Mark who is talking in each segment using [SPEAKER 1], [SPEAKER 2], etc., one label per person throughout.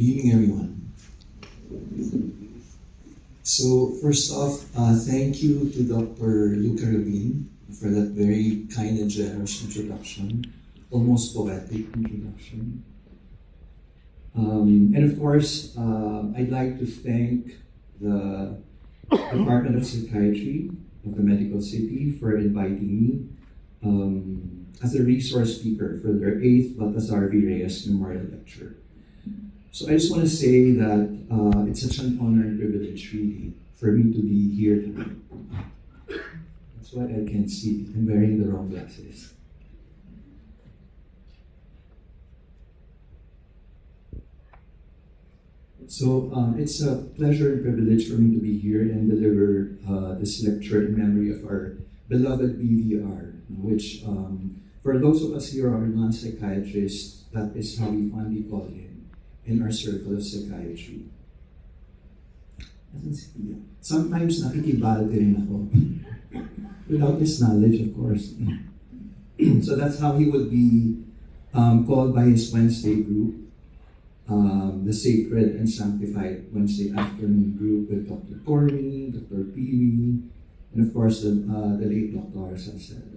[SPEAKER 1] Good evening, everyone. So first off, thank you to Dr. Luca Rubin for that very kind and generous introduction, almost poetic introduction. And of course, I'd like to thank the Department of Psychiatry of the Medical City for inviting me as a resource speaker for their 8th Baltasar V. Reyes Memorial Lecture. So I just want to say that it's such an honor and privilege, really, for me to be here tonight. That's why I can't see. I'm wearing the wrong glasses. So it's a pleasure and privilege for me to be here and deliver this lecture in memory of our beloved BVR, which for those of us here who are non-psychiatrists, that is how we fondly call him in our circle of psychiatry. Sometimes nakikibalde rin ako. Without his knowledge, of course. So that's how he would be called by his Wednesday group, the Sacred and Sanctified Wednesday Afternoon group with Dr. Corny, Dr. Peewee, and of course the late Dr. Salceda.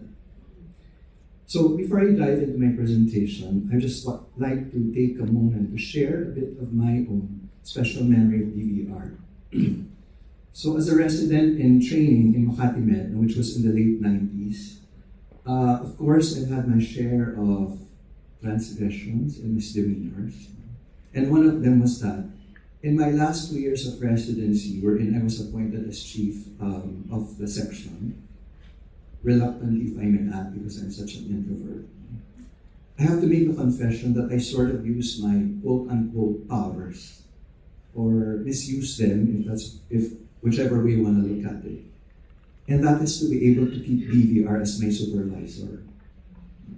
[SPEAKER 1] So before I dive into my presentation, I just like to take a moment to share a bit of my own special memory of BVR. So as a resident in training in Makati Med, which was in the late 90s, of course I've had my share of transgressions and misdemeanors. And one of them was that in my last 2 years of residency, wherein I was appointed as chief of the section, reluctantly, if I may add, because I'm such an introvert, I have to make a confession that I sort of use my quote-unquote powers, or misuse them, if whichever way you want to look at it. And that is to be able to keep BVR as my supervisor.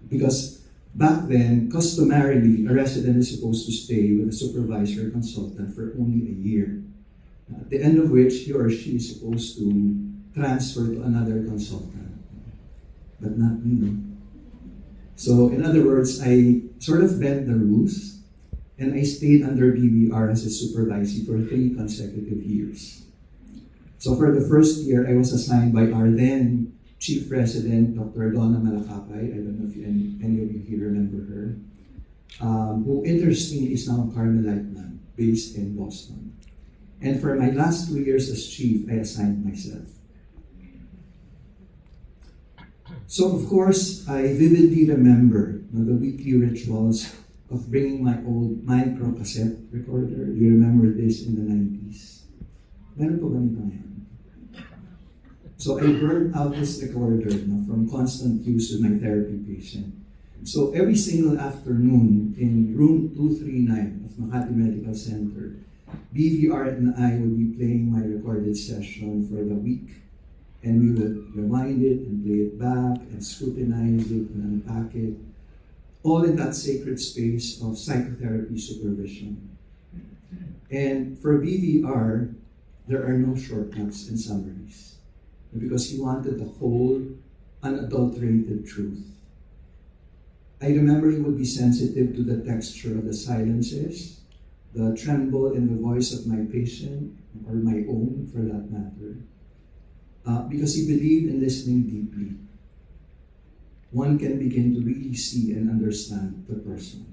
[SPEAKER 1] Because back then, customarily, a resident is supposed to stay with a supervisor or consultant for only a year, at the end of which he or she is supposed to transfer to another consultant. But not me. So in other words, I sort of bent the rules and I stayed under BVR as a supervisee for 3 consecutive years. So for the first year, I was assigned by our then chief resident, Dr. Donna Malacapay. I don't know if any of you here remember her, who interestingly is now a Carmelite nun based in Boston. And for my last 2 years as chief, I assigned myself. So of course, I vividly remember the weekly rituals of bringing my old micro cassette recorder. Do you remember this in the 90s? Meron po ganito ngayon. So I burned out this recorder from constant use with my therapy patient. So every single afternoon in room 239 of Makati Medical Center, BVR and I would be playing my recorded session for the week. And we would rewind it and play it back and scrutinize it and unpack it, all in that sacred space of psychotherapy supervision. And for BVR, there are no shortcuts and summaries, because he wanted the whole, unadulterated truth. I remember he would be sensitive to the texture of the silences, the tremble in the voice of my patient, or my own for that matter. Because he believed in listening deeply. One can begin to really see and understand the person.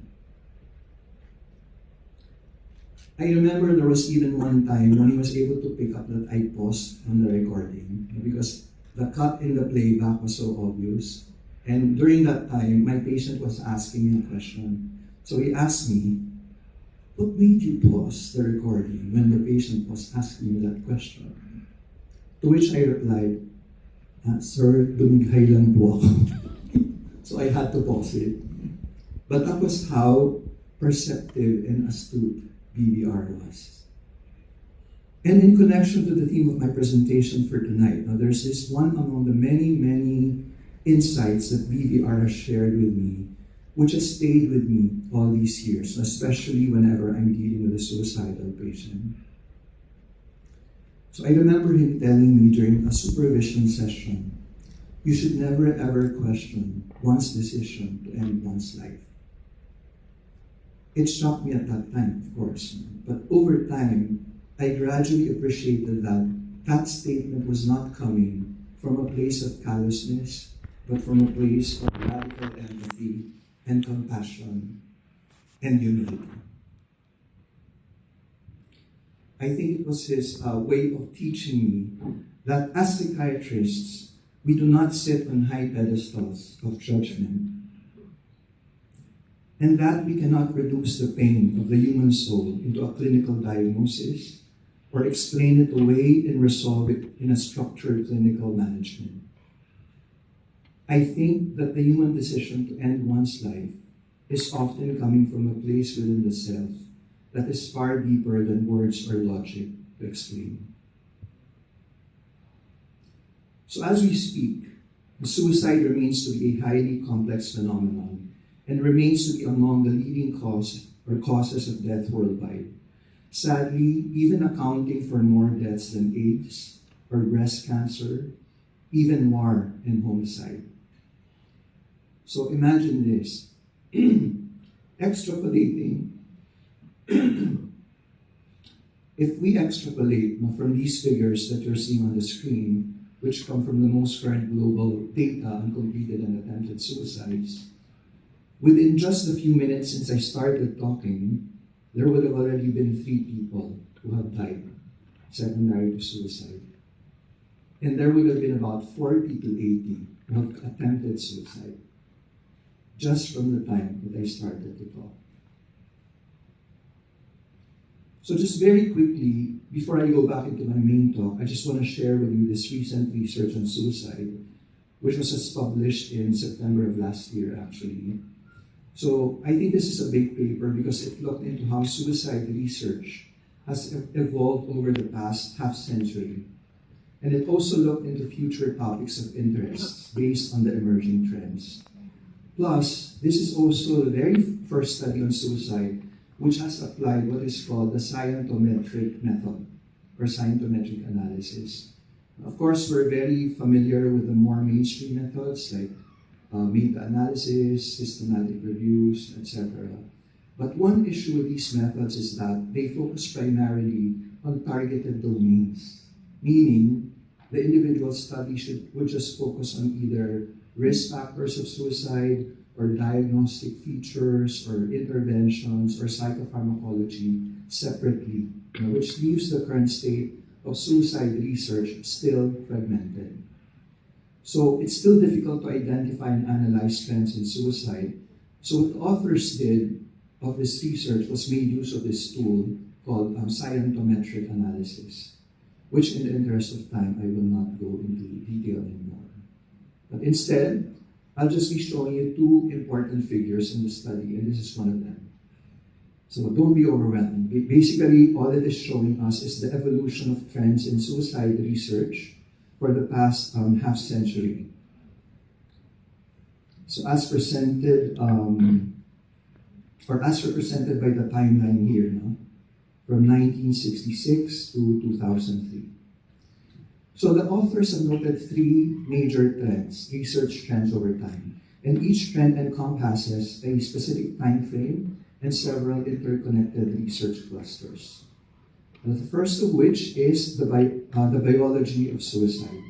[SPEAKER 1] I remember there was even one time when he was able to pick up that I paused on the recording because the cut in the playback was so obvious. And during that time, my patient was asking me a question. So he asked me, "What made you pause the recording when the patient was asking me that question?" To which I replied, "Sir, dumighay lang po ako." So I had to pause it. But that was how perceptive and astute BVR was. And in connection to the theme of my presentation for tonight, now there's this one among the many, many insights that BVR has shared with me, which has stayed with me all these years, especially whenever I'm dealing with a suicidal patient. So I remember him telling me during a supervision session, you should never ever question one's decision to end one's life. It shocked me at that time, of course. But over time, I gradually appreciated that that statement was not coming from a place of callousness, but from a place of radical empathy and compassion and humility. I think it was his way of teaching me that as psychiatrists, we do not sit on high pedestals of judgment, and that we cannot reduce the pain of the human soul into a clinical diagnosis or explain it away and resolve it in a structured clinical management. I think that the human decision to end one's life is often coming from a place within the self that is far deeper than words or logic to explain. So as we speak, suicide remains to be a highly complex phenomenon and remains to be among the leading causes of death worldwide. Sadly, even accounting for more deaths than AIDS or breast cancer, even war and homicide. So imagine this, extrapolating, if we extrapolate from these figures that you're seeing on the screen, which come from the most current global data on completed and attempted suicides, within just a few minutes since I started talking, there would have already been 3 people who have died secondary to suicide. And there would have been about 40 to 80 who have attempted suicide just from the time that I started to talk. So just very quickly, before I go back into my main talk, I just want to share with you this recent research on suicide, which was just published in September of last year, actually. So I think this is a big paper because it looked into how suicide research has evolved over the past half century. And it also looked into future topics of interest based on the emerging trends. Plus, this is also the very first study on suicide which has applied what is called the scientometric method, or scientometric analysis. Of course, we're very familiar with the more mainstream methods like meta-analysis, systematic reviews, etc. But one issue with these methods is that they focus primarily on targeted domains, meaning the individual study would just focus on either risk factors of suicide, or diagnostic features, or interventions, or psychopharmacology separately, which leaves the current state of suicide research still fragmented. So it's still difficult to identify and analyze trends in suicide. So what the authors did of this research was made use of this tool called scientometric analysis, which in the interest of time, I will not go into detail anymore. But instead, I'll just be showing you 2 important figures in the study, and this is one of them. So don't be overwhelmed. Basically, all it is showing us is the evolution of trends in suicide research for the past half century. So as presented, or as represented by the timeline here, from 1966 to 2003. So the authors have noted 3 major trends, research trends over time, and each trend encompasses a specific time frame and several interconnected research clusters. The first of which is the biology of suicide,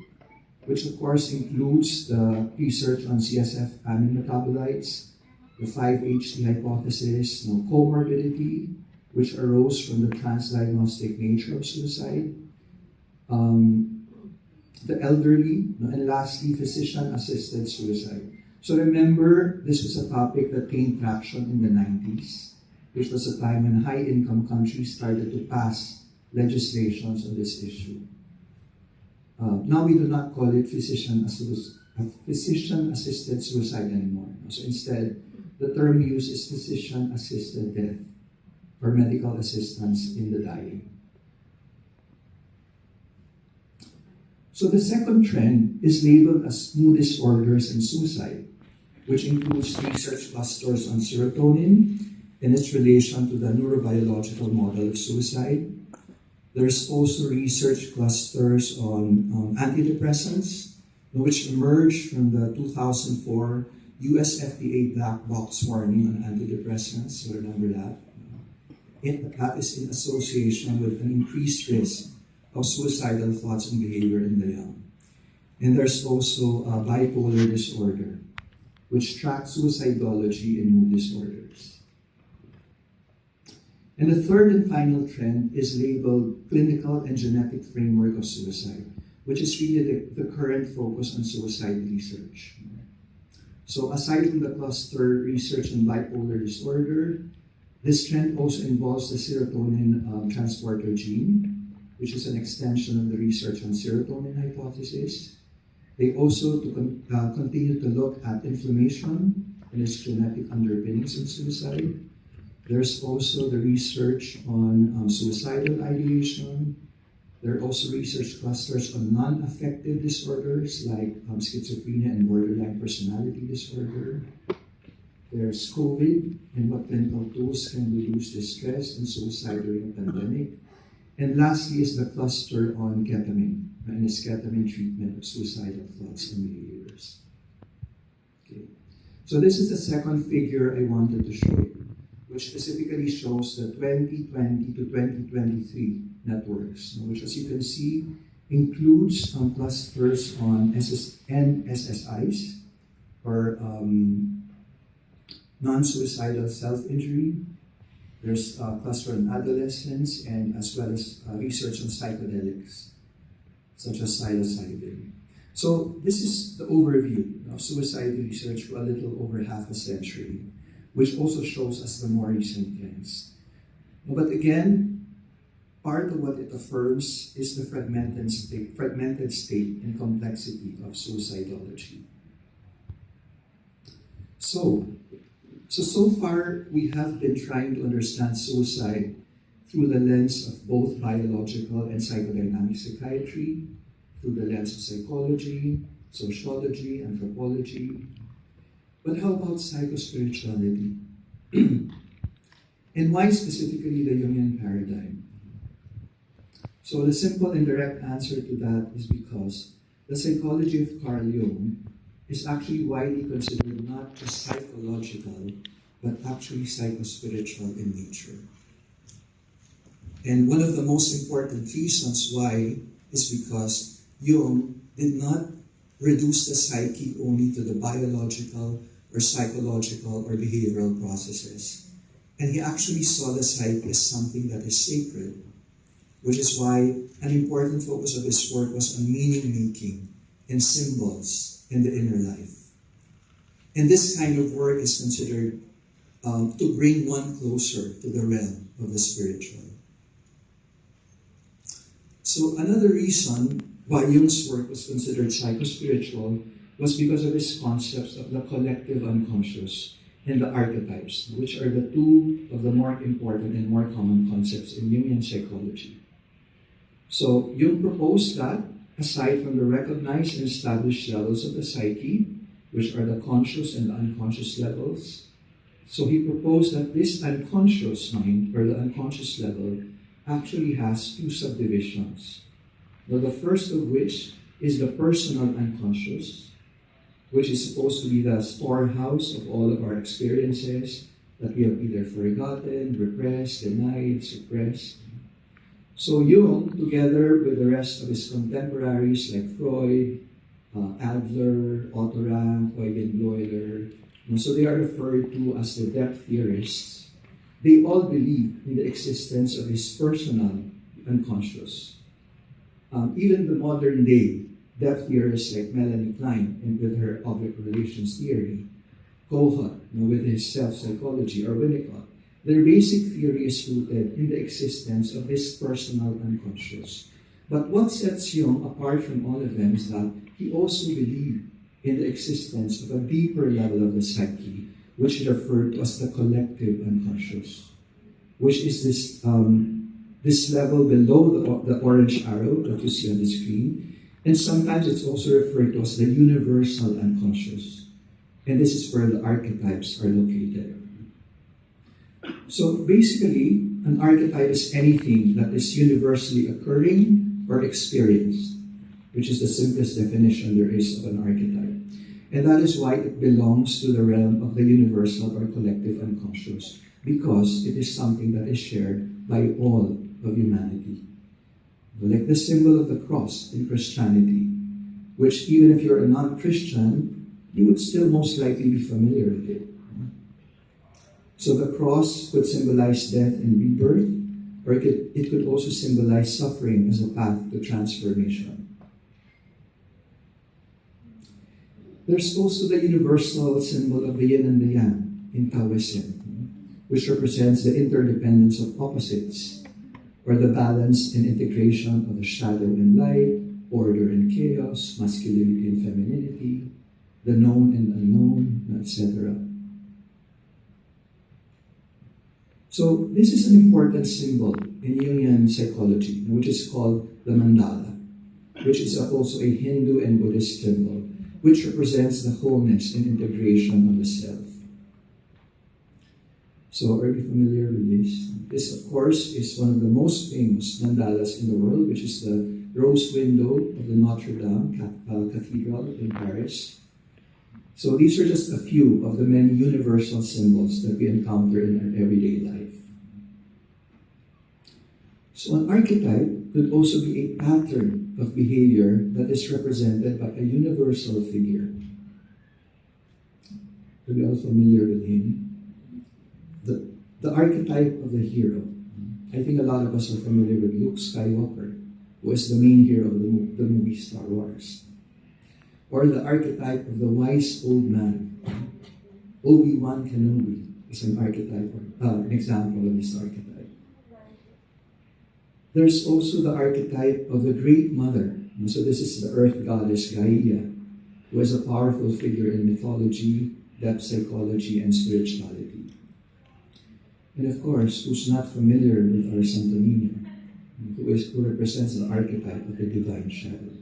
[SPEAKER 1] which of course includes the research on CSF amine metabolites, the 5-HT hypothesis, comorbidity, which arose from the transdiagnostic nature of suicide, the elderly, and lastly, physician-assisted suicide. So remember, this was a topic that gained traction in the 90s, which was a time when high-income countries started to pass legislations on this issue. Now we do not call it physician-assisted suicide anymore. So instead, the term used is physician-assisted death, or medical assistance in the dying. So the second trend is labeled as mood disorders and suicide, which includes research clusters on serotonin and its relation to the neurobiological model of suicide. There's also research clusters on antidepressants, which emerged from the 2004 US FDA black box warning on antidepressants, so remember that. That is in association with an increased risk of suicidal thoughts and behavior in the young. And there's also bipolar disorder, which tracks suicidology in mood disorders. And the third and final trend is labeled clinical and genetic framework of suicide, which is really the current focus on suicide research. So aside from the cluster research on bipolar disorder, this trend also involves the serotonin transporter gene, which is an extension of the research on serotonin hypothesis. They also continue to look at inflammation and its genetic underpinnings in suicide. There's also the research on suicidal ideation. There are also research clusters on non-affective disorders like schizophrenia and borderline personality disorder. There's COVID and what clinical tools can reduce distress and suicide during a pandemic. And lastly is the cluster on ketamine and its ketamine treatment of suicidal thoughts and behaviors. Okay. So this is the second figure I wanted to show you, which specifically shows the 2020 to 2023 networks, which as you can see includes clusters on NSSIs, or non-suicidal self-injury. There's a cluster on adolescents, and as well as research on psychedelics, such as psilocybin. So this is the overview of suicide research for a little over half a century, which also shows us the more recent trends. But again, part of what it affirms is the fragmented state and complexity of suicidology. So far, we have been trying to understand suicide through the lens of both biological and psychodynamic psychiatry, through the lens of psychology, sociology, anthropology. But how about psychospirituality? And why specifically the Jungian paradigm? So the simple and direct answer to that is because the psychology of Carl Jung is actually widely considered not just psychological, but actually psychospiritual in nature. And one of the most important reasons why is because Jung did not reduce the psyche only to the biological or psychological or behavioral processes. And he actually saw the psyche as something that is sacred, which is why an important focus of his work was on meaning-making and symbols in the inner life. And this kind of work is considered to bring one closer to the realm of the spiritual. So another reason why Jung's work was considered psychospiritual was because of his concepts of the collective unconscious and the archetypes, which are the two of the more important and more common concepts in Jungian psychology. So Jung proposed that, aside from the recognized and established levels of the psyche, which are the conscious and the unconscious levels, so he proposed that this unconscious mind, or the unconscious level, actually has two subdivisions. Now, the first of which is the personal unconscious, which is supposed to be the storehouse of all of our experiences that we have either forgotten, repressed, denied, suppressed. So Jung, together with the rest of his contemporaries like Freud, Adler, Otto Rank, Eugen Bleuler, so they are referred to as the depth theorists. They all believe in the existence of his personal unconscious. Even the modern day depth theorists like Melanie Klein and with her object relations theory, Kohut with his self-psychology, or Winnicott, their basic theory is rooted in the existence of this personal unconscious. But what sets Jung apart from all of them is that he also believed in the existence of a deeper level of the psyche, which is referred to as the collective unconscious, which is this level below the orange arrow that you see on the screen. And sometimes it's also referred to as the universal unconscious. And this is where the archetypes are located. So basically, an archetype is anything that is universally occurring or experienced, which is the simplest definition there is of an archetype. And that is why it belongs to the realm of the universal or collective unconscious, because it is something that is shared by all of humanity. Like the symbol of the cross in Christianity, which even if you're a non-Christian, you would still most likely be familiar with it. So the cross could symbolize death and rebirth, or it could also symbolize suffering as a path to transformation. There's also the universal symbol of the yin and the yang in Taoism, which represents the interdependence of opposites, or the balance and integration of the shadow and light, order and chaos, masculinity and femininity, the known and unknown, etc. So this is an important symbol in Jungian psychology, which is called the mandala, which is also a Hindu and Buddhist symbol, which represents the wholeness and integration of the self. So are you familiar with this? This, of course, is one of the most famous mandalas in the world, which is the rose window of the Notre Dame Cathedral in Paris. So these are just a few of the many universal symbols that we encounter in our everyday life. So an archetype could also be a pattern of behavior that is represented by a universal figure. Are we all familiar with him? The archetype of the hero. I think a lot of us are familiar with Luke Skywalker, who is the main hero of the movie Star Wars. Or the archetype of the wise old man. Obi-Wan Kenobi is an archetype, an example of this archetype. There's also the archetype of the Great Mother. And so this is the earth goddess Gaia, who is a powerful figure in mythology, depth psychology, and spirituality. And of course, who's not familiar with our Santo Niño, who represents the archetype of the divine shadow.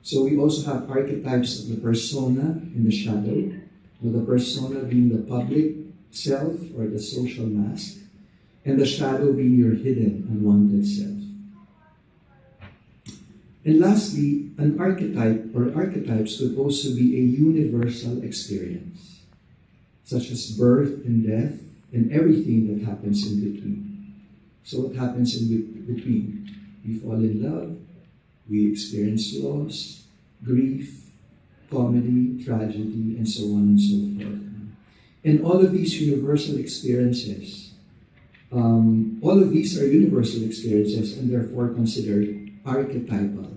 [SPEAKER 1] So we also have archetypes of the persona in the shadow, with the persona being the public self or the social mask, and the shadow being your hidden, unwanted self. And lastly, an archetype or archetypes could also be a universal experience, such as birth and death, and everything that happens in between. So what happens in between? We fall in love, we experience loss, grief, comedy, tragedy, and so on and so forth. And all of these universal experiences, all of these are universal experiences and therefore considered archetypal.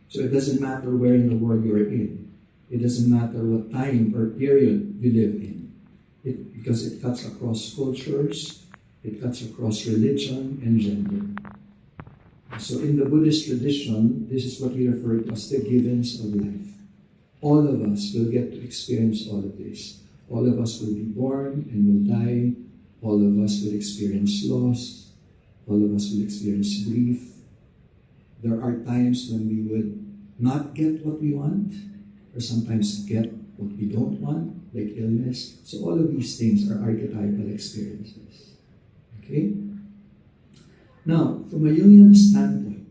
[SPEAKER 1] So it doesn't matter where in the world you're in. It doesn't matter what time or period you live in. Because it cuts across cultures, it cuts across religion and gender. So in the Buddhist tradition, this is what we refer to as the givens of life. All of us will get to experience all of this. All of us will be born and will die. All of us will experience loss. All of us will experience grief. There are times when we would not get what we want, or sometimes get what we don't want, like illness. So all of these things are archetypal experiences. Okay? Now, from a Jungian standpoint,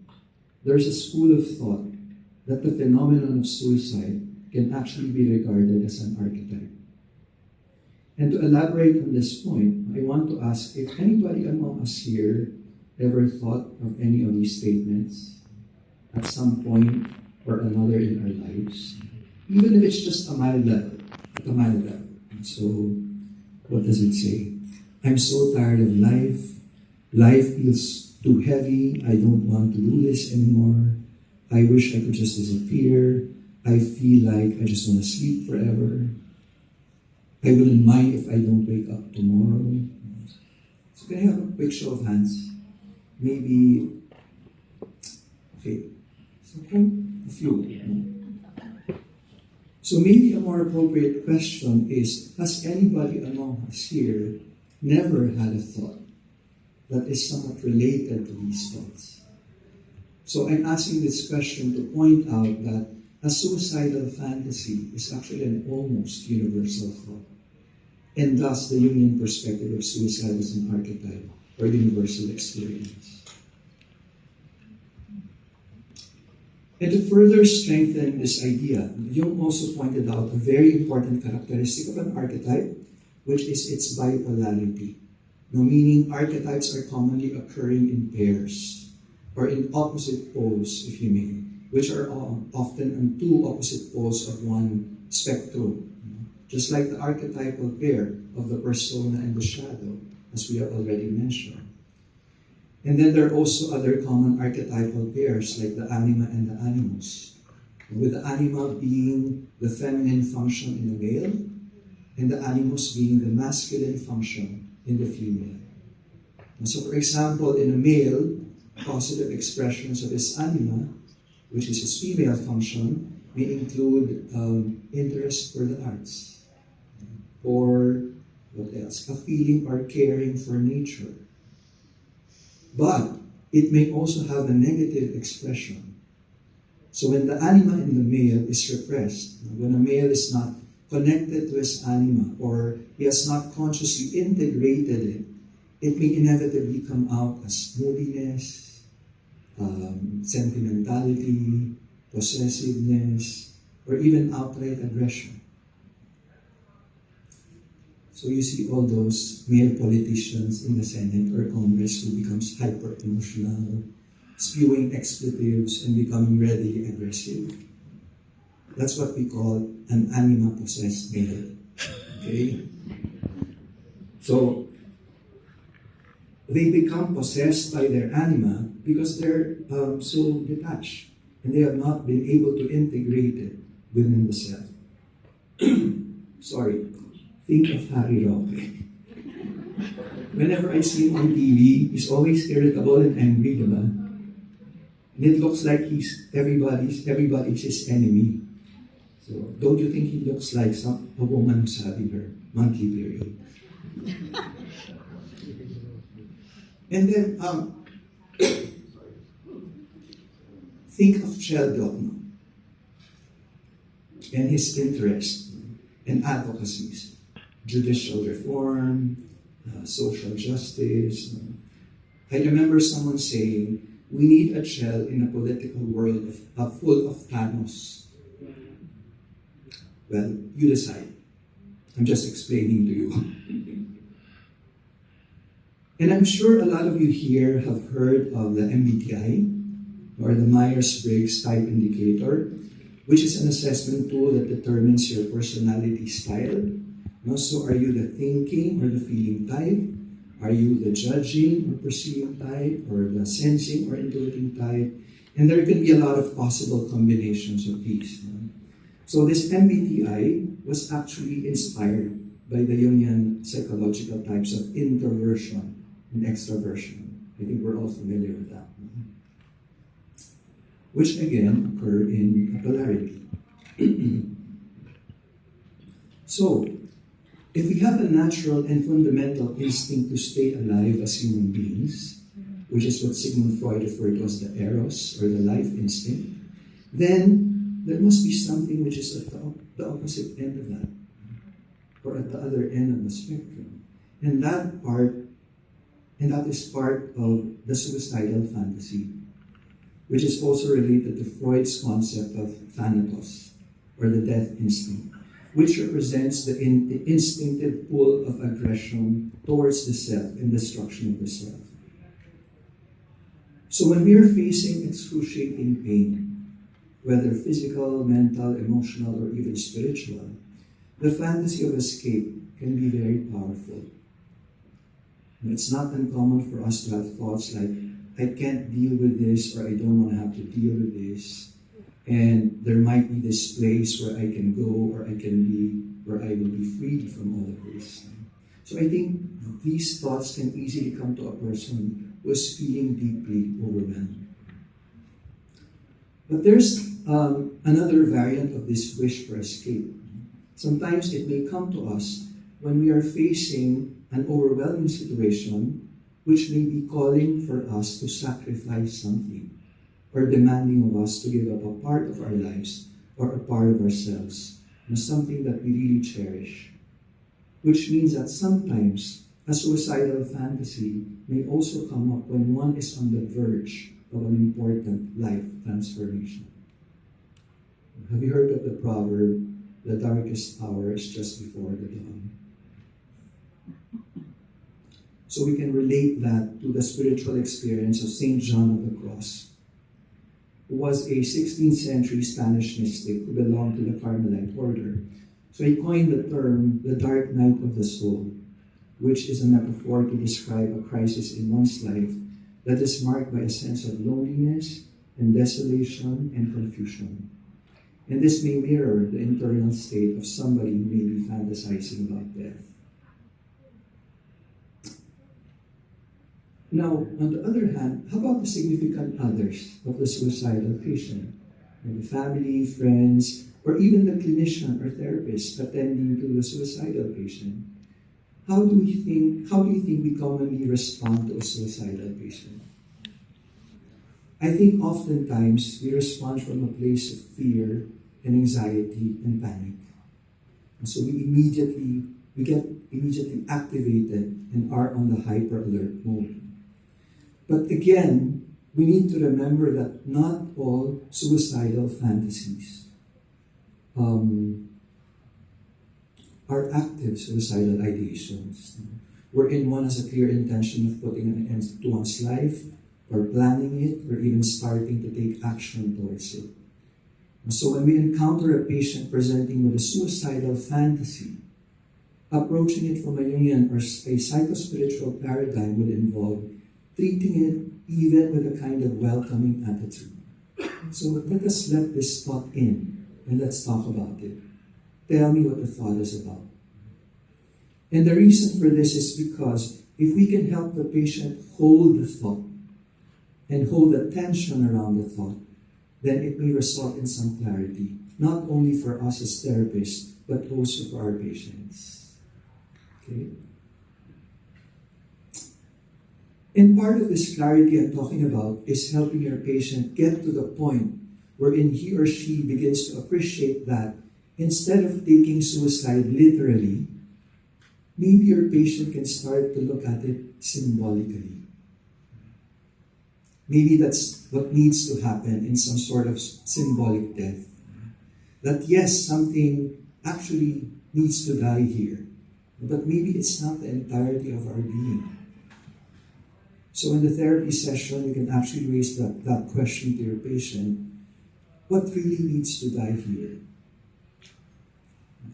[SPEAKER 1] there's a school of thought that the phenomenon of suicide can actually be regarded as an archetype. And to elaborate on this point, I want to ask if anybody among us here ever thought of any of these statements at some point or another in our lives, even if it's just a mild level, at a mild level. So, what does it say? I'm so tired of life. Life feels too heavy. I don't want to do this anymore. I wish I could just disappear. I feel like I just want to sleep forever. I wouldn't mind if I don't wake up tomorrow. So can I have a quick show of hands? Maybe, okay, so a few. So maybe a more appropriate question is, has anybody among us here never had a thought that is somewhat related to these thoughts? So I'm asking this question to point out that a suicidal fantasy is actually an almost universal thought. And thus, the Jungian perspective of suicide as an archetype or universal experience. And to further strengthen this idea, Jung also pointed out a very important characteristic of an archetype, which is its bipolarity. Now, meaning archetypes are commonly occurring in pairs, or in opposite poles, if you may, which are often on two opposite poles of one spectrum. Just like the archetypal pair of the persona and the shadow, as we have already mentioned. And then there are also other common archetypal pairs like the anima and the animus, with the anima being the feminine function in the male, and the animus being the masculine function in the female. And so for example, in a male, positive expressions of his anima, which is his female function, may include interest for the arts, or what else? A feeling or caring for nature. But it may also have a negative expression. So when the anima in the male is repressed, when a male is not connected to his anima, or he has not consciously integrated it, it may inevitably come out as moodiness, sentimentality, possessiveness, or even outright aggression. So you see all those male politicians in the Senate or Congress who becomes hyper-emotional, spewing expletives and becoming readily aggressive. That's what we call an anima-possessed male. Okay? So they become possessed by their anima because they're so detached and they have not been able to integrate it within the self. Sorry. Think of Harry Roque. Whenever I see him on TV, he's always irritable and angry, diba? And it looks like he's everybody's his enemy. So don't you think he looks like a woman who's having her monthly period? And then think of Sheldon and his interests and advocacies. Judicial reform, social justice. I remember someone saying, we need a shell in a political world full of Thanos. Well, you decide. I'm just explaining to you. And I'm sure a lot of you here have heard of the MBTI, or the Myers-Briggs Type Indicator, which is an assessment tool that determines your personality style. So are you the thinking or the feeling type? Are you the judging or perceiving type? Or the sensing or intuiting type? And there can be a lot of possible combinations of these. So this MBTI was actually inspired by the Jungian psychological types of introversion and extroversion. I think we're all familiar with that. Which again occur in a polarity. So, if we have a natural and fundamental instinct to stay alive as human beings, which is what Sigmund Freud referred to as the eros, or the life instinct, then there must be something which is at the opposite end of that, or at the other end of the spectrum. And that is part of the suicidal fantasy, which is also related to Freud's concept of thanatos, or the death instinct, which represents the instinctive pull of aggression towards the self and destruction of the self. So when we are facing excruciating pain, whether physical, mental, emotional, or even spiritual, the fantasy of escape can be very powerful. And it's not uncommon for us to have thoughts like, I can't deal with this, or I don't want to have to deal with this. And there might be this place where I can go, or where I will be freed from all of this. So I think these thoughts can easily come to a person who is feeling deeply overwhelmed. But there's another variant of this wish for escape. Sometimes it may come to us when we are facing an overwhelming situation which may be calling for us to sacrifice something, or demanding of us to give up a part of our lives or a part of ourselves, something that we really cherish. Which means that sometimes a suicidal fantasy may also come up when one is on the verge of an important life transformation. Have you heard of the proverb, the darkest hour is just before the dawn? So we can relate that to the spiritual experience of St. John of the Cross, who was a 16th century Spanish mystic who belonged to the Carmelite order. So he coined the term the dark night of the soul, which is a metaphor to describe a crisis in one's life that is marked by a sense of loneliness and desolation and confusion. And this may mirror the internal state of somebody who may be fantasizing about death. Now, on the other hand, how about the significant others of the suicidal patient? The family, friends, or even the clinician or therapist attending to the suicidal patient. How do you think we commonly respond to a suicidal patient? I think oftentimes we respond from a place of fear and anxiety and panic. And so we get immediately activated and are on the hyper alert mode. But again, we need to remember that not all suicidal fantasies are active suicidal ideations, wherein one has a clear intention of putting an end to one's life, or planning it, or even starting to take action towards it. And so when we encounter a patient presenting with a suicidal fantasy, approaching it from a Jungian or a psychospiritual paradigm would involve treating it even with a kind of welcoming attitude. So let us let this thought in and let's talk about it. Tell me what the thought is about. And the reason for this is because if we can help the patient hold the thought and hold the tension around the thought, then it may result in some clarity, not only for us as therapists, but also for our patients. Okay? And part of this clarity I'm talking about is helping your patient get to the point wherein he or she begins to appreciate that instead of taking suicide literally, maybe your patient can start to look at it symbolically. Maybe that's what needs to happen in some sort of symbolic death. That yes, something actually needs to die here, but maybe it's not the entirety of our being. So in the therapy session, you can actually raise that question to your patient. What really needs to die here?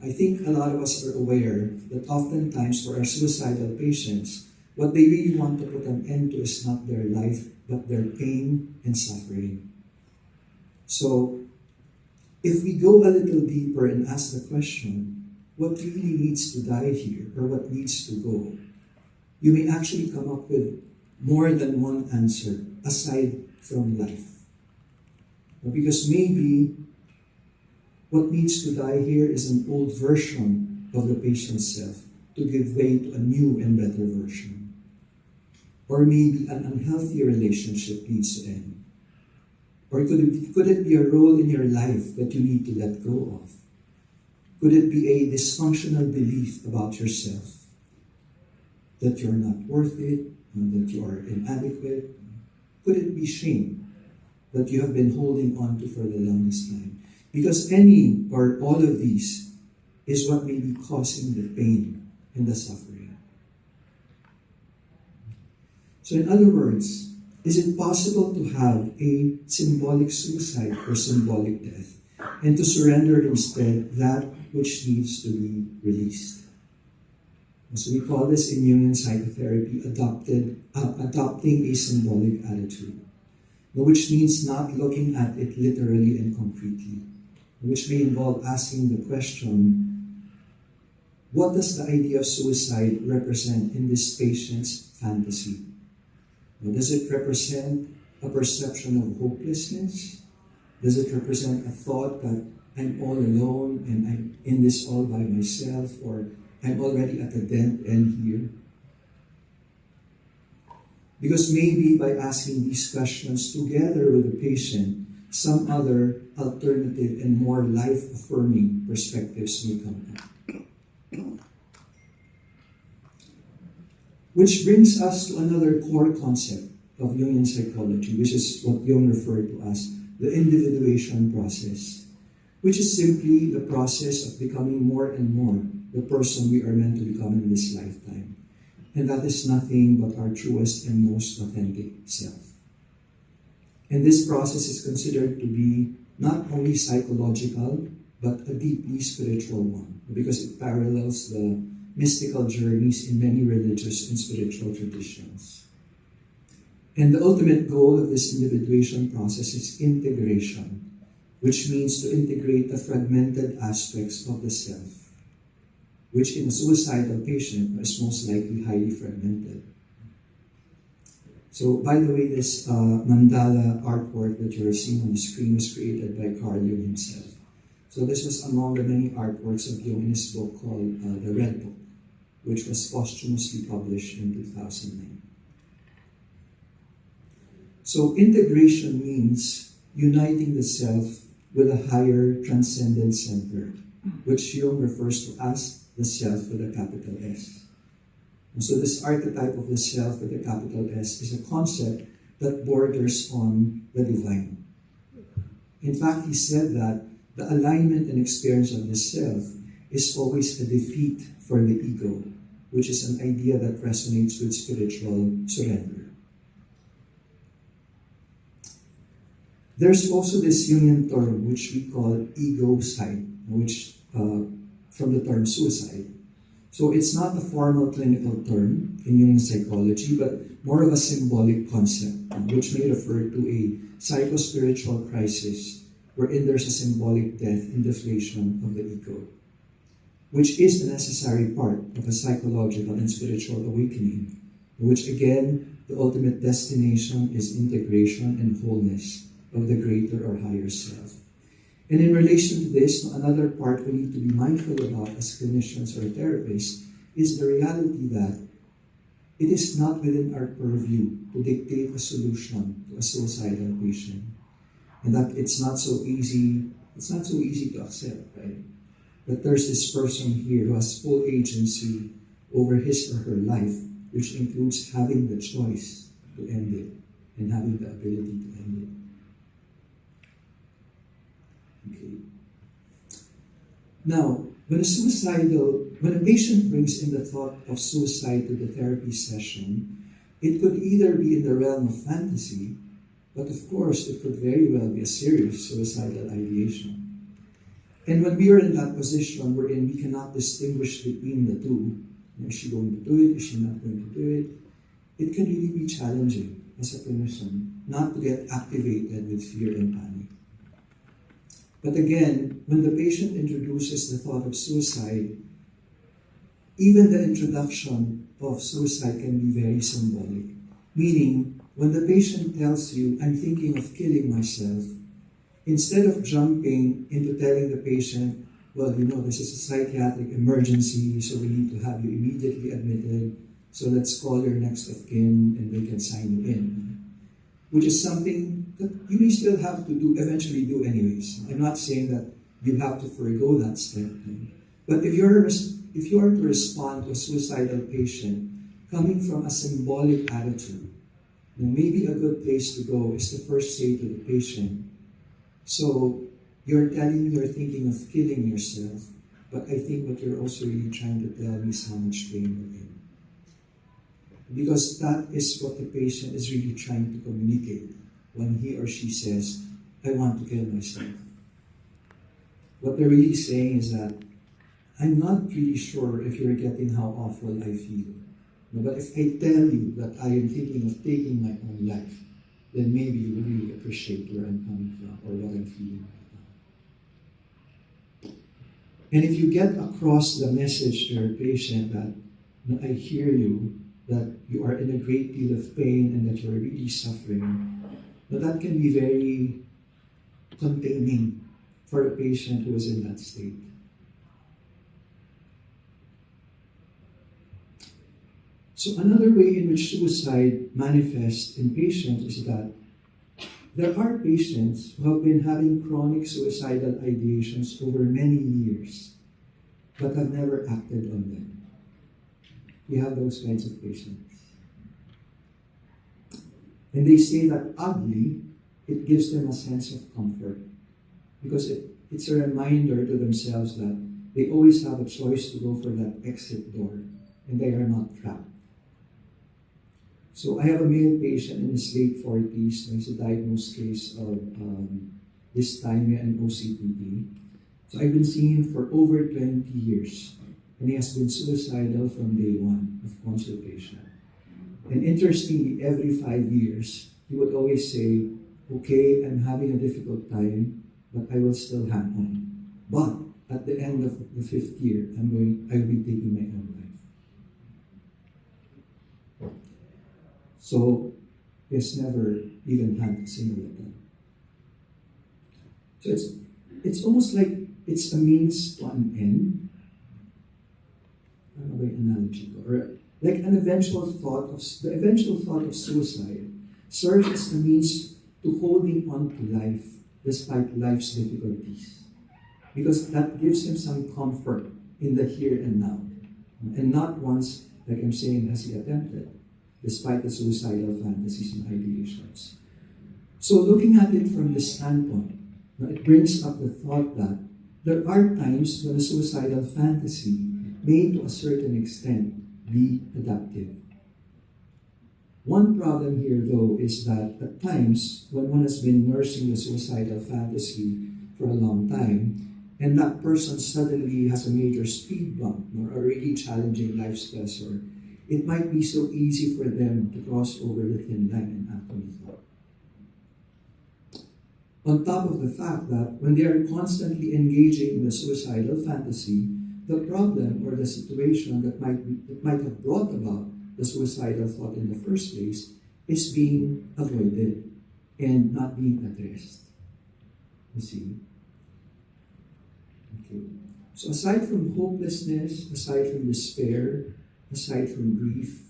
[SPEAKER 1] I think a lot of us are aware that oftentimes for our suicidal patients, what they really want to put an end to is not their life, but their pain and suffering. So if we go a little deeper and ask the question, what really needs to die here, or what needs to go? You may actually come up with more than one answer aside from life. Because maybe what needs to die here is an old version of the patient's self to give way to a new and better version. Or maybe an unhealthy relationship needs to end. Or could it be a role in your life that you need to let go of? Could it be a dysfunctional belief about yourself? That you're not worth it, that you are inadequate? Could it be shame that you have been holding on to for the longest time? Because any or all of these is what may be causing the pain and the suffering. So in other words, is it possible to have a symbolic suicide or symbolic death and to surrender instead that which needs to be released? So we call this in Jungian psychotherapy adopting a symbolic attitude, which means not looking at it literally and concretely, which may involve asking the question, what does the idea of suicide represent in this patient's fantasy? Does it represent a perception of hopelessness? Does it represent a thought that I'm all alone and I'm in this all by myself, or I'm already at a dead end here? Because maybe by asking these questions together with the patient, some other alternative and more life-affirming perspectives may come up. Which brings us to another core concept of Jungian psychology, which is what Jung referred to as the individuation process. which is simply the process of becoming more and more the person we are meant to become in this lifetime. And that is nothing but our truest and most authentic self. And this process is considered to be not only psychological, but a deeply spiritual one, because it parallels the mystical journeys in many religious and spiritual traditions. And the ultimate goal of this individuation process is integration, which means to integrate the fragmented aspects of the self, which in a suicidal patient is most likely highly fragmented. So, by the way, this mandala artwork that you're seeing on the screen was created by Carl Jung himself. So this was among the many artworks of Jung in his book called The Red Book, which was posthumously published in 2009. So integration means uniting the self with a higher transcendent center, which Jung refers to as the self with a capital S. And so this archetype of the self with a capital S is a concept that borders on the divine. In fact, he said that the alignment and experience of the self is always a defeat for the ego, which is an idea that resonates with spiritual surrender. There's also this Jungian term which we call ego-cide, which from the term suicide. So it's not a formal clinical term in Jungian psychology, but more of a symbolic concept, which may refer to a psychospiritual crisis wherein there's a symbolic death and deflation of the ego, which is a necessary part of a psychological and spiritual awakening, which again, the ultimate destination is integration and wholeness of the greater or higher self. And in relation to this, another part we need to be mindful about as clinicians or therapists is the reality that it is not within our purview to dictate a solution to a suicidal patient. And that it's not so easy to accept, right? That there's this person here who has full agency over his or her life, which includes having the choice to end it and having the ability to end it. Okay. Now, when a patient brings in the thought of suicide to the therapy session, it could either be in the realm of fantasy, but of course, it could very well be a serious suicidal ideation. And when we are in that position wherein we cannot distinguish between the two, is she going to do it, is she not going to do it, it can really be challenging as a clinician not to get activated with fear and panic. But again, when the patient introduces the thought of suicide, even the introduction of suicide can be very symbolic, meaning when the patient tells you, I'm thinking of killing myself, instead of jumping into telling the patient, well, this is a psychiatric emergency, so we need to have you immediately admitted, so let's call your next of kin and they can sign you in, which is something that you may still have to eventually do anyways. I'm not saying that you have to forego that step. But if you are to respond to a suicidal patient coming from a symbolic attitude, maybe a good place to go is to first say to the patient, so you're telling me you're thinking of killing yourself, but I think what you're also really trying to tell me is how much pain you're in. Because that is what the patient is really trying to communicate when he or she says, I want to kill myself. What they're really saying is that, I'm not really sure if you're getting how awful I feel. But if I tell you that I am thinking of taking my own life, then maybe you will really appreciate where I'm coming from or what I'm feeling right now. And if you get across the message to your patient that I hear you, that you are in a great deal of pain and that you're really suffering, that can be very containing for a patient who is in that state. So another way in which suicide manifests in patients is that there are patients who have been having chronic suicidal ideations over many years, but have never acted on them. We have those kinds of patients. And they say that oddly, it gives them a sense of comfort because it it's a reminder to themselves that they always have a choice to go for that exit door, and they are not trapped. So I have a male patient in his late 40s. He's a diagnosed case of dysthymia and OCPD. So I've been seeing him for over 20 years, and he has been suicidal from day one of consultation. And interestingly, every 5 years, he would always say, okay, I'm having a difficult time, but I will still hang on. But at the end of the 5th year, I'll be taking my own life. So he's never even had a single attempt. So it's almost like it's a means to an end. I don't know by analogy, or like the eventual thought of suicide serves as a means to holding on to life despite life's difficulties, because that gives him some comfort in the here and now, and not once, like I'm saying, has he attempted, despite the suicidal fantasies and ideations. So looking at it from this standpoint, it brings up the thought that there are times when a suicidal fantasy may, to a certain extent, be adaptive. One problem here, though, is that at times, when one has been nursing the suicidal fantasy for a long time, and that person suddenly has a major speed bump or a really challenging life stressor, it might be so easy for them to cross over the thin line and act on the thought. On top of the fact that when they are constantly engaging in the suicidal fantasy, the problem or the situation that might have brought about the suicidal thought in the first place is being avoided and not being addressed. You see? Okay. So aside from hopelessness, aside from despair, aside from grief,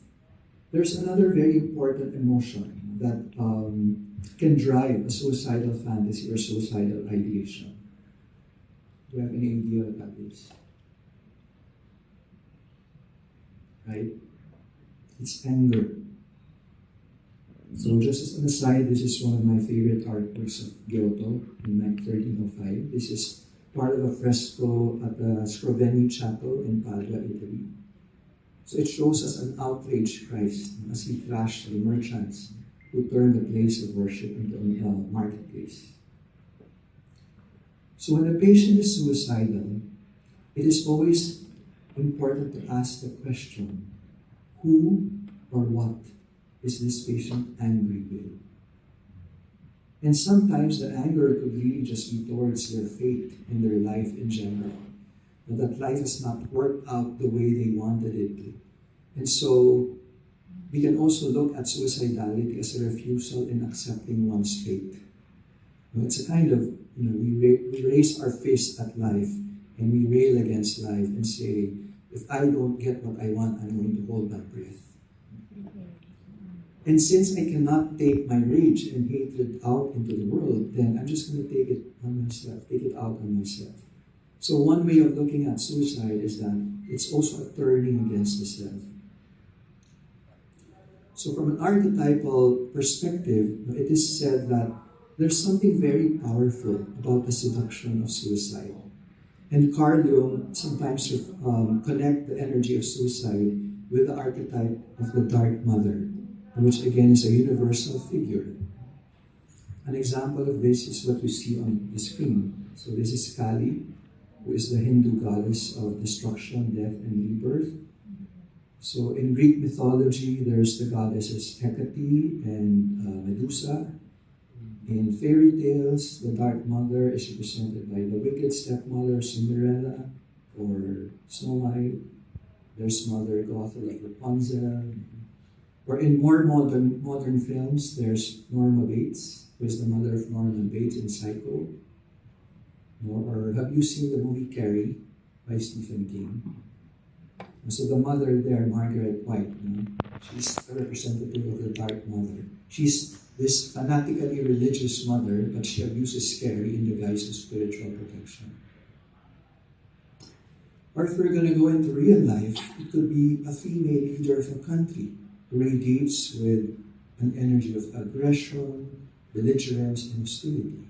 [SPEAKER 1] there's another very important emotion that can drive a suicidal fantasy or suicidal ideation. Do you have any idea what that is? Right? It's anger. So just as an aside, this is one of my favorite artworks of Giotto in 1305. This is part of a fresco at the Scrovegni Chapel in Padua, Italy. So it shows us an outraged Christ as he thrashed the merchants who turned the place of worship into a marketplace. So when a patient is suicidal, it is always important to ask the question, who or what is this patient angry with? And sometimes the anger could really just be towards their fate and their life in general. That life has not worked out the way they wanted it to. And so we can also look at suicidality as a refusal in accepting one's fate. It's a kind of, we raise our fist at life and we rail against life and say, if I don't get what I want, I'm going to hold my breath. And since I cannot take my rage and hatred out into the world, then I'm just going to take it on myself, take it out on myself. So one way of looking at suicide is that it's also a turning against the self. So from an archetypal perspective, it is said that there's something very powerful about the seduction of suicide. And Carl Jung sometimes connect the energy of suicide with the archetype of the Dark Mother, which again is a universal figure. An example of this is what you see on the screen. So this is Kali, who is the Hindu goddess of destruction, death, and rebirth. So in Greek mythology, there's the goddesses Hecate and Medusa. In fairy tales, the Dark Mother is represented by the wicked stepmother Cinderella or Snow White. There's Mother Gothel like Rapunzel. Or in more modern films, there's Norma Bates, who is the mother of Norman Bates in Psycho. Or have you seen the movie Carrie by Stephen King? So the mother there, Margaret White, she's a representative of the Dark Mother. She's this fanatically religious mother, but she abuses Carrie in the guise of spiritual protection. Or if we're going to go into real life, it could be a female leader of a country who radiates with an energy of aggression, belligerence, and hostility.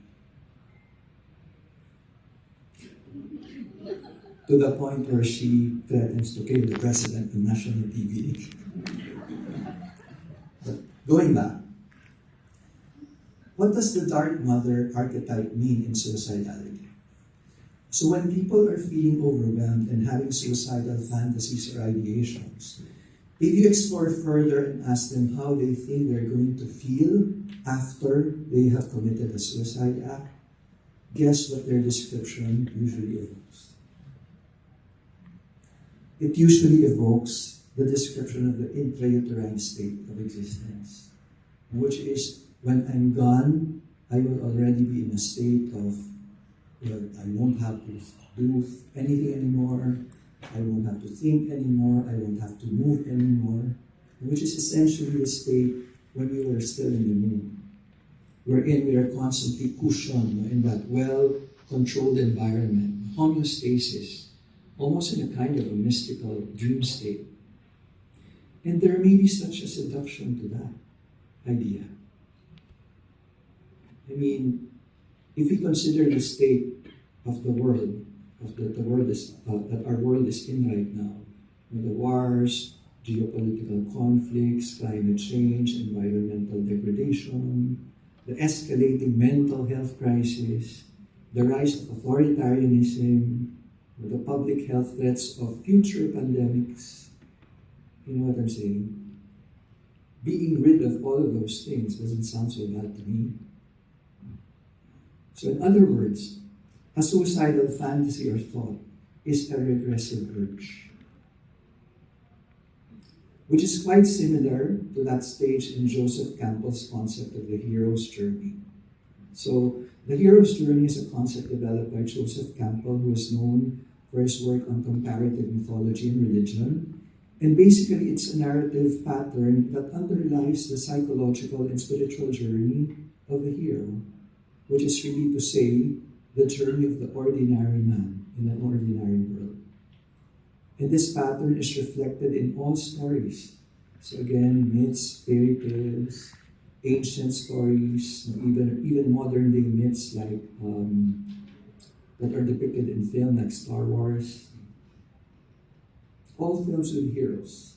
[SPEAKER 1] to the point where she threatens to kill the president on national TV. But going back, what does the Dark Mother archetype mean in suicidality? So when people are feeling overwhelmed and having suicidal fantasies or ideations, if you explore further and ask them how they think they're going to feel after they have committed a suicide act, guess what their description usually evokes? It usually evokes the description of the intrauterine state of existence, which is, when I'm gone, I will already be in a state of, well, I won't have to do anything anymore, I won't have to think anymore, I won't have to move anymore, which is essentially the state when we were still in the moon, wherein we are constantly cushioned in that well-controlled environment, homeostasis, almost in a kind of a mystical dream state. And there may be such a seduction to that idea. I mean, if we consider the state of the world, that our world is in right now, with the wars, geopolitical conflicts, climate change, environmental degradation, the escalating mental health crisis, the rise of authoritarianism, the public health threats of future pandemics. You know what I'm saying? Being rid of all of those things doesn't sound so bad to me. So in other words, a suicidal fantasy or thought is a regressive urge, which is quite similar to that stage in Joseph Campbell's concept of the hero's journey. So the hero's journey is a concept developed by Joseph Campbell, who is known for his work on comparative mythology and religion. And basically, it's a narrative pattern that underlies the psychological and spiritual journey of the hero, which is really to say, the journey of the ordinary man in an ordinary world. And this pattern is reflected in all stories. So again, myths, fairy tales, ancient stories, even modern day myths like that are depicted in film like Star Wars. All films with heroes.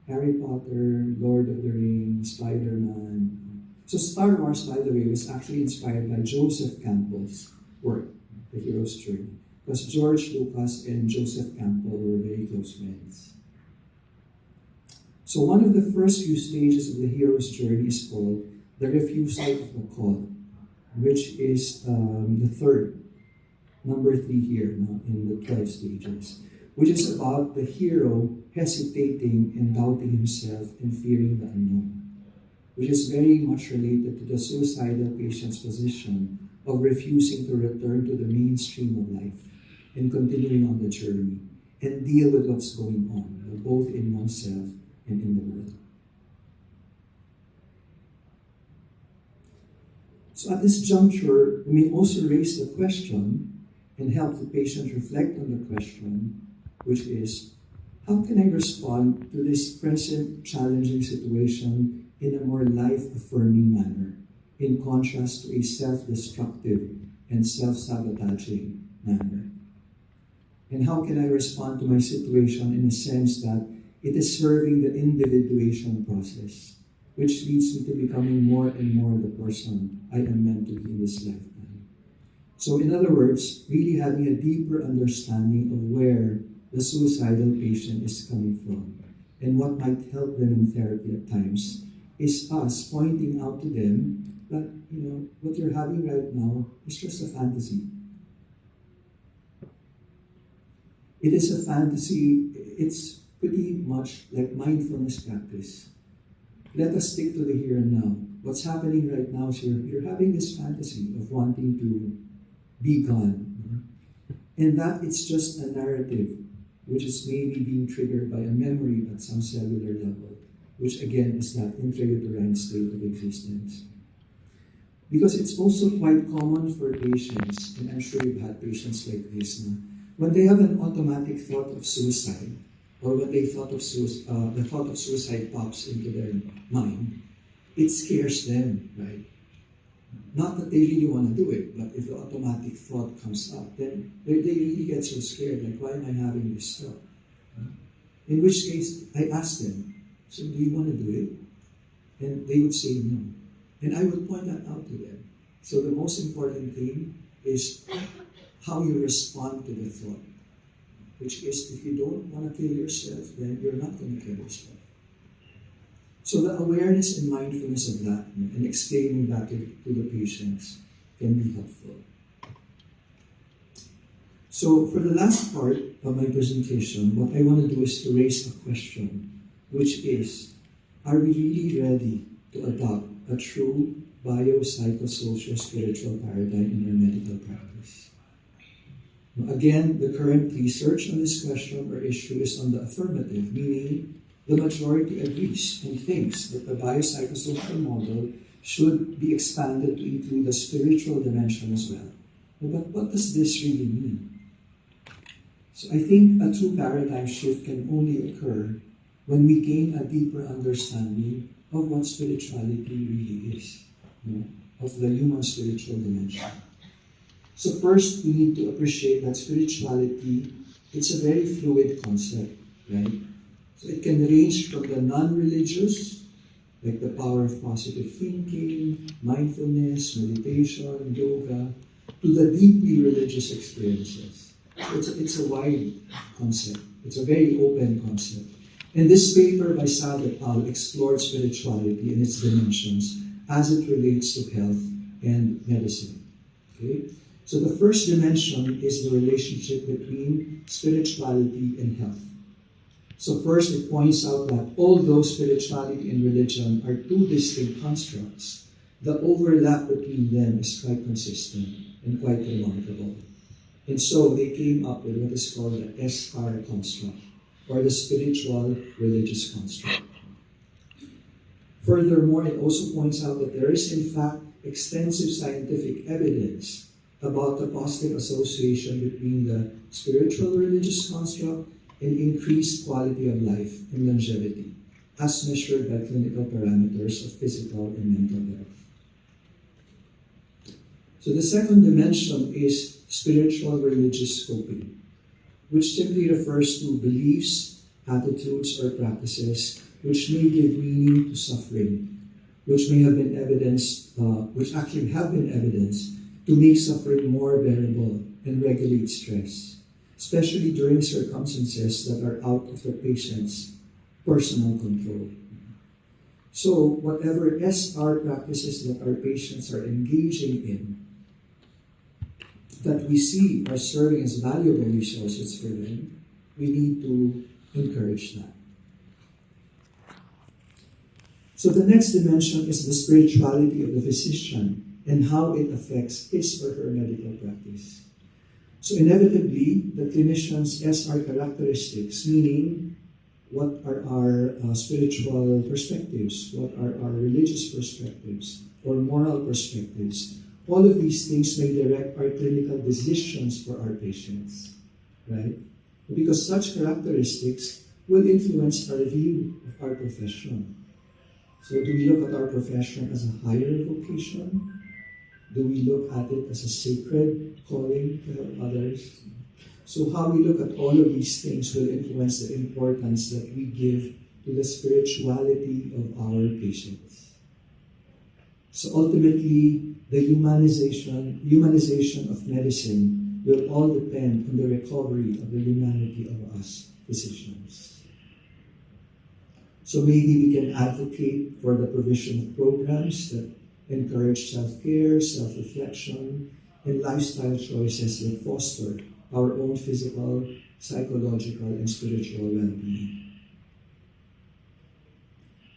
[SPEAKER 1] Harry Potter, Lord of the Rings, Spider-Man. So Star Wars, by the way, was actually inspired by Joseph Campbell's work, The Hero's Journey, because George Lucas and Joseph Campbell were very close friends. So one of the first few stages of the hero's journey is called the refusal of the call, which is the third, number 3 here now in the 12 stages, which is about the hero hesitating and doubting himself and fearing the unknown, which is very much related to the suicidal patient's position of refusing to return to the mainstream of life and continuing on the journey and deal with what's going on, both in oneself and in the world. So at this juncture, we may also raise the question and help the patient reflect on the question, which is, how can I respond to this present challenging situation in a more life-affirming manner, in contrast to a self-destructive and self-sabotaging manner? And how can I respond to my situation in a sense that it is serving the individuation process, which leads me to becoming more and more the person I am meant to be in this lifetime? So in other words, really having a deeper understanding of where the suicidal patient is coming from and what might help them in therapy at times is us pointing out to them that, what you're having right now is just a fantasy. It is a fantasy. It's pretty much like mindfulness practice. Let us stick to the here and now. What's happening right now is you're having this fantasy of wanting to be gone. And that it's just a narrative, which is maybe being triggered by a memory at some cellular level, which again is that intrauterine state of existence. Because it's also quite common for patients, and I'm sure you've had patients like this, when they have an automatic thought of suicide, or when they thought of the thought of suicide pops into their mind, it scares them, right? Not that they really want to do it, but if the automatic thought comes up, then they really get so scared, like, why am I having this thought? In which case, I ask them, so do you want to do it? And they would say no. And I would point that out to them. So the most important thing is how you respond to the thought. Which is, if you don't want to kill yourself, then you're not going to kill yourself. So the awareness and mindfulness of that and explaining that to the patients can be helpful. So for the last part of my presentation, what I want to do is to raise a question, which is, are we really ready to adopt a true biopsychosocial spiritual paradigm in our medical practice? Again, the current research on this question or issue is on the affirmative, meaning the majority agrees and thinks that the biopsychosocial model should be expanded to include the spiritual dimension as well. But what does this really mean? So I think a true paradigm shift can only occur when we gain a deeper understanding of what spirituality really is, of the human spiritual dimension. So first, we need to appreciate that spirituality, it's a very fluid concept, right? So it can range from the non-religious, like the power of positive thinking, mindfulness, meditation, yoga, to the deeply religious experiences. It's a wide concept. It's a very open concept. And this paper by Saad et al. Explored spirituality and its dimensions as it relates to health and medicine. Okay? So the first dimension is the relationship between spirituality and health. So first, it points out that although spirituality and religion are two distinct constructs, the overlap between them is quite consistent and quite remarkable. And so they came up with what is called the SR construct, or the spiritual religious construct. Furthermore, it also points out that there is in fact extensive scientific evidence about the positive association between the spiritual religious construct and increased quality of life and longevity, as measured by clinical parameters of physical and mental health. So the second dimension is spiritual religious coping, which simply refers to beliefs, attitudes, or practices which may give meaning to suffering, which may have been evidenced, which actually have been evidenced to make suffering more bearable and regulate stress, especially during circumstances that are out of the patient's personal control. So whatever SR practices that our patients are engaging in, that we see are serving as valuable resources for them, we need to encourage that. So the next dimension is the spirituality of the physician and how it affects his or her medical practice. So inevitably, the clinician's SR characteristics, meaning what are our spiritual perspectives, what are our religious perspectives, or moral perspectives, all of these things may direct our clinical decisions for our patients, right? Because such characteristics will influence our view of our profession. So do we look at our profession as a higher vocation? Do we look at it as a sacred calling to help others? So how we look at all of these things will influence the importance that we give to the spirituality of our patients. So ultimately, the humanization of medicine will all depend on the recovery of the humanity of us physicians. So maybe we can advocate for the provision of programs that encourage self-care, self-reflection, and lifestyle choices that foster our own physical, psychological, and spiritual well-being.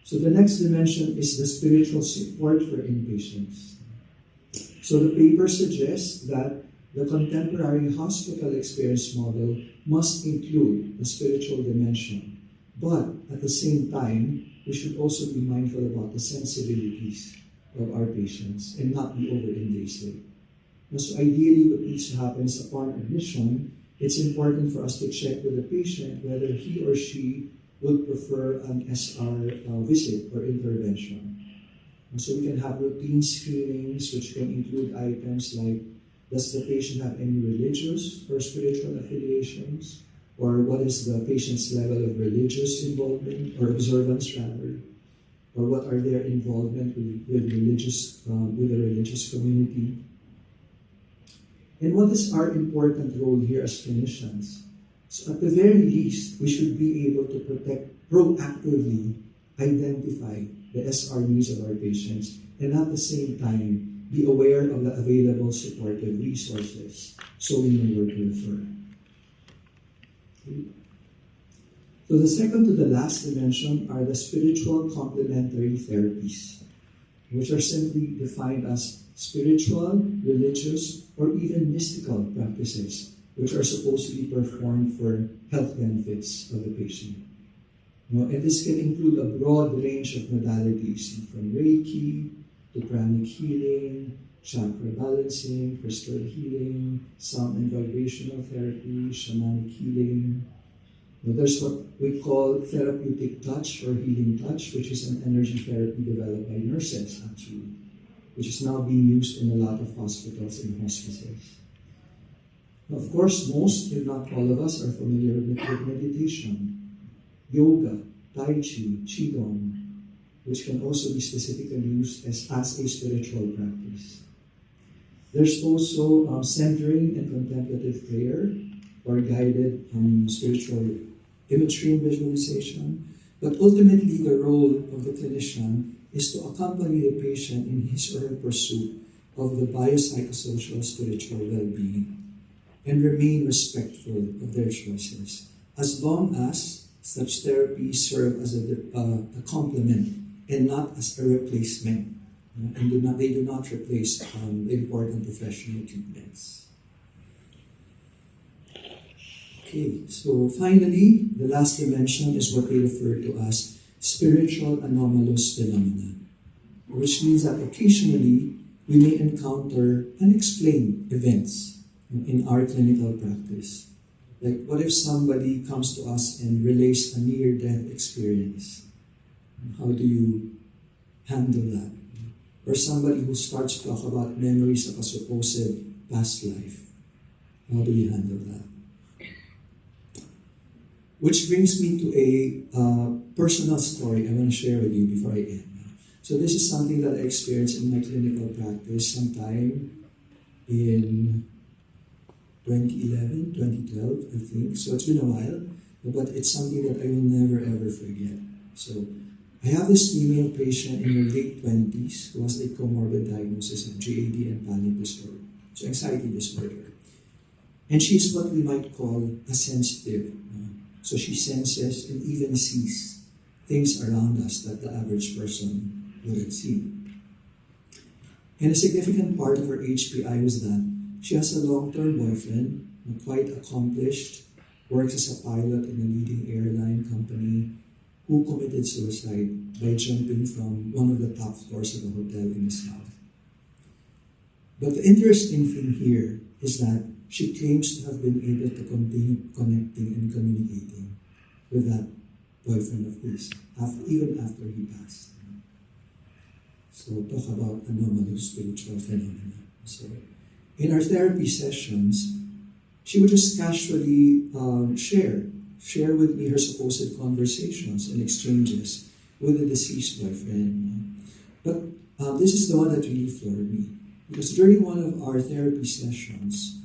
[SPEAKER 1] So the next dimension is the spiritual support for inpatients. So the paper suggests that the contemporary hospital experience model must include the spiritual dimension, but at the same time, we should also be mindful about the sensibilities of our patients and not be over-invasive. So ideally, what needs to happen is upon admission, it's important for us to check with the patient whether he or she would prefer an SR visit or intervention. And so we can have routine screenings, which can include items like, does the patient have any religious or spiritual affiliations? Or what is the patient's level of religious involvement or observance rather? Or what are their involvement with the religious community? And what is our important role here as clinicians? So at the very least, we should be able to proactively identify the SR needs of our patients, and at the same time, be aware of the available supportive resources so we know where to refer. Okay. So the second to the last dimension are the spiritual complementary therapies, which are simply defined as spiritual, religious, or even mystical practices, which are supposed to be performed for health benefits of the patient. And this can include a broad range of modalities, from Reiki to pranic healing, chakra balancing, crystal healing, sound and vibrational therapy, shamanic healing. There's what we call therapeutic touch or healing touch, which is an energy therapy developed by nurses, actually, which is now being used in a lot of hospitals and hospices. Now, of course, most, if not all of us, are familiar with meditation, yoga, tai chi, qigong, which can also be specifically used as a spiritual practice. There's also centering and contemplative prayer, or guided spiritual imagery and visualization. But ultimately, the role of the clinician is to accompany the patient in his or her pursuit of the biopsychosocial spiritual well-being and remain respectful of their choices, as long as such therapies serve as a complement and not as a replacement. And they do not replace important professional treatments. Okay, so finally, the last dimension is what they refer to as spiritual anomalous phenomena, which means that occasionally we may encounter unexplained events in our clinical practice. Like, what if somebody comes to us and relays a near-death experience? How do you handle that? Or somebody who starts to talk about memories of a supposed past life. How do you handle that? Which brings me to a personal story I want to share with you before I end. So this is something that I experienced in my clinical practice sometime in 2011, 2012, I think. So it's been a while, but it's something that I will never ever forget. So I have this female patient in her late 20s who has a comorbid diagnosis of GAD and panic disorder, so anxiety disorder. And she's what we might call a sensitive. So she senses and even sees things around us that the average person wouldn't see. And a significant part of her HPI was that she has a long-term boyfriend, quite accomplished, works as a pilot in a leading airline company, who committed suicide by jumping from one of the top floors of a hotel in the south. But the interesting thing here is that she claims to have been able to continue connecting and communicating with that boyfriend of his, even after he passed. So talk about anomalous spiritual phenomena. So in our therapy sessions, she would just casually share with me her supposed conversations and exchanges with the deceased boyfriend. But this is the one that really floored me. Because during one of our therapy sessions,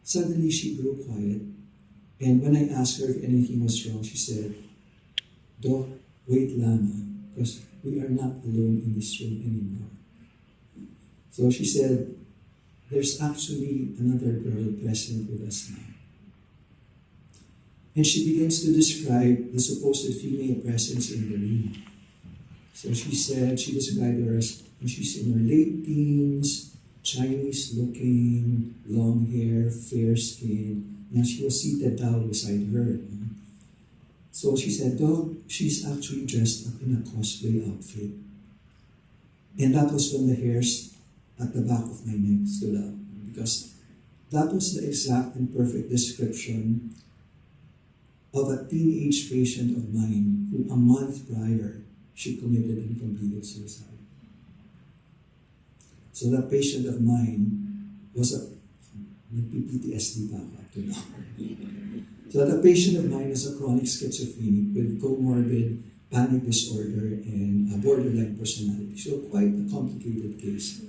[SPEAKER 1] suddenly she grew quiet. And when I asked her if anything was wrong, she said, "Doc, wait lang, because we are not alone in this room anymore." So she said, "There's actually another girl present with us now." And she begins to describe the supposed female presence in the room. So she described her as when she's in her late teens, Chinese looking, long hair, fair skin, and she was seated down beside her. So she said, "Doc, she's actually dressed up in a cosplay outfit." And that was when the hairs at the back of my neck stood up, because that was the exact and perfect description of a teenage patient of mine who a month prior, she committed and completed suicide.
[SPEAKER 2] So that patient of mine was a PTSD pa ako up to now. So that patient of mine is a chronic schizophrenic with comorbid panic disorder and a borderline personality. So quite a complicated case.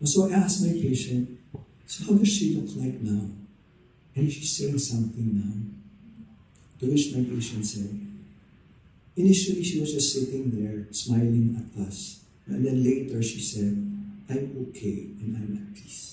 [SPEAKER 2] So I asked my patient, so how does she look like now? And she's saying something now. To which my patient said, initially she was just sitting there smiling at us. And then later she said, I'm okay and I'm at peace.